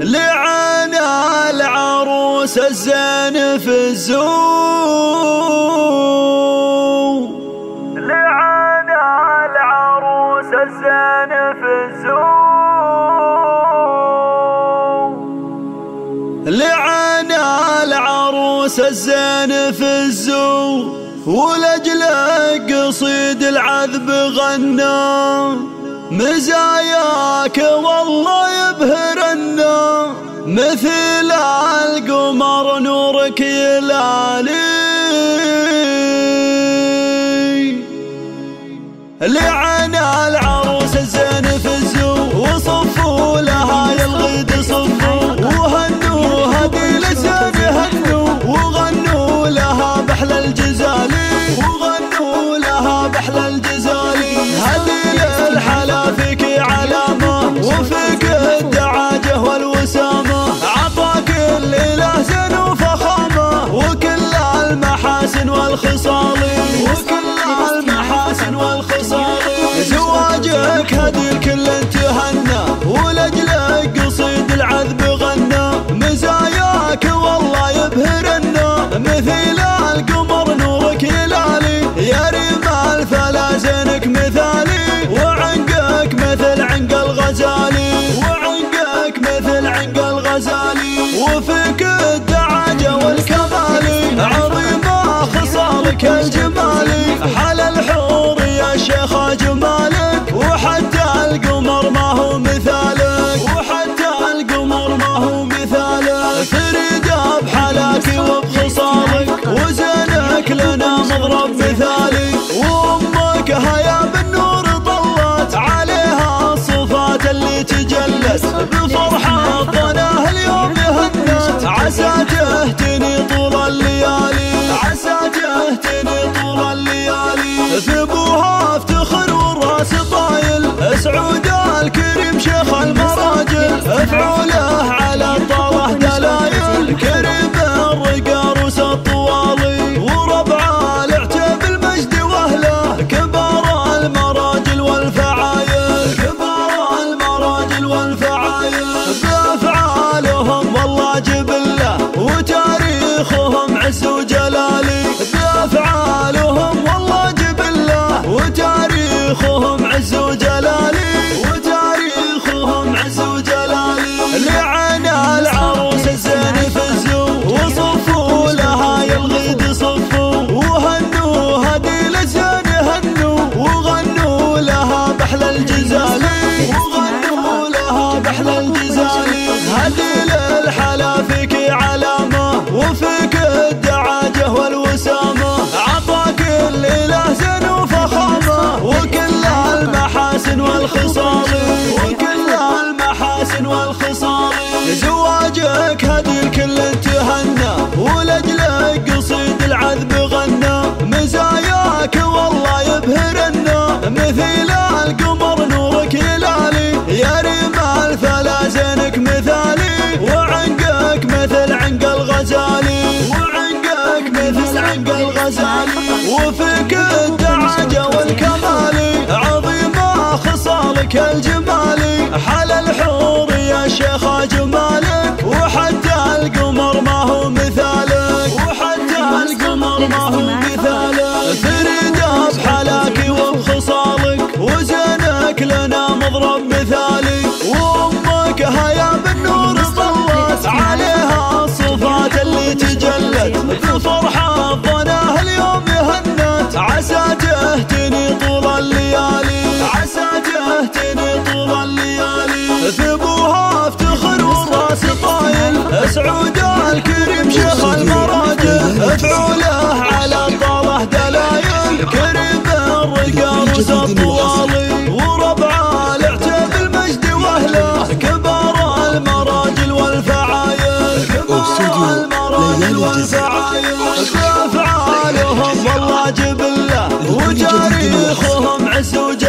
لعن العروس الزين في الزو، لعن العروس الزين في الزو، لعن العروس الزين في الزو، ولأجل قصيد العذب غنى، مزاياك والله يبهرنا، مثل القمر نورك يلالي. لعن العروس الزين في الزو، وصفوا لها يا الغيد صفوا، وهنوا هدي لسان هنوا، وغنوا لها بحلى الجزالي، وغنوا لها بحلى الجزالي. هدي للحلا فيك علامة، وفيك الدعاجة والوسامة، عطاك الإله زين وفخامة، وكل المحاسن والخصال، وكل المحاسن والخصال. زواجك هدي الكل تهنى، ولأجلك قصيد العذب غنى، مزاياك والله يبهرنا، مثل القمر نورك يلالي. يا رمال فلا زينك مثالي، وعنقك مثل عنق الغزالي، وعنقك مثل عنق الغزالي. وفيك الدعاجة والكمالي، عظيمة خصالك الجمالي، حلا الحور يا شيخ جمالك، وحتى القمر ما هو مثالك، وحتى القمر ما هو مثالك. فريدة بحلاك وبخصالك، وزينك لنا مضرب مثالي. وأمك هيا بالنور طلت عليها الصفات اللي تجلت، بفرحة ظناها اليوم هنت، عسى تهتني طول الليالي، عسى تهتني طول الليالي. ثبوها افتخر والراس طايل، سعود الكريم شيخ المراجل، افعوله على الطاوة دلايل، كريم الرقا روس الطوالي، وربع العتب المجد واهله، كبار المراجل والفعايل، كبار المراجل والفعايل. بأفعالهم والله جبله، وتاريخهم عز وجلالي، بأفعالهم والله جبله، وتاريخهم عز وجلالي، وتاريخهم عز وجلالي. لعن العروس الزين في الزو، وصفوا لها يا الغيد صفوا، وهنوا هدي لسان هنوا، وغنوا لها بحلى الجزالي، وغنوا لها بحلى الجزالي. هدي للحلا فيك علامة، وفيك الدعاجة والوسامة، عطاك الإله زين وفخامة، وكل المحاسن والخصال، وكل المحاسن والخصال. زواجك هدي الكل تهنى، ولأجلك قصيد العذب غنى، مزاياك والله يبهرنا، مثل القمر نورك يلالي. يا رمال فلا زينك مثالي، وعنقك مثل عنق الغزالي، وعنقك مثل عنق الغزالي. وفيك الدعاجة والكمالي، عظيمة خصالك الجمالي، حلا الحور يا شيخ جمالك، وحتى القمر ما هو مثالك، وحتى القمر ما هو مثالك. فريدة بحلاك وبخصالك، وزينك لنا مضرب مثالي. وأمك هيا بالنور طلت عليها الصفات اللي تجلت، بفرحة ظناها اليوم هنت، عسى تهتني طول الليالي، عسى تهتني طول الليالي. ثبوها افتخر والراس طايل، سعود الكريم شيخ المراجل، افعوله على الطاوة دلايل، كريم الرقا روس الطوالي، وربع العتب المجد واهله، كبار المراجل والفعايل، كبار المراجل والفعايل. بأفعالهم والله جبله، وتاريخهم عز وجلال.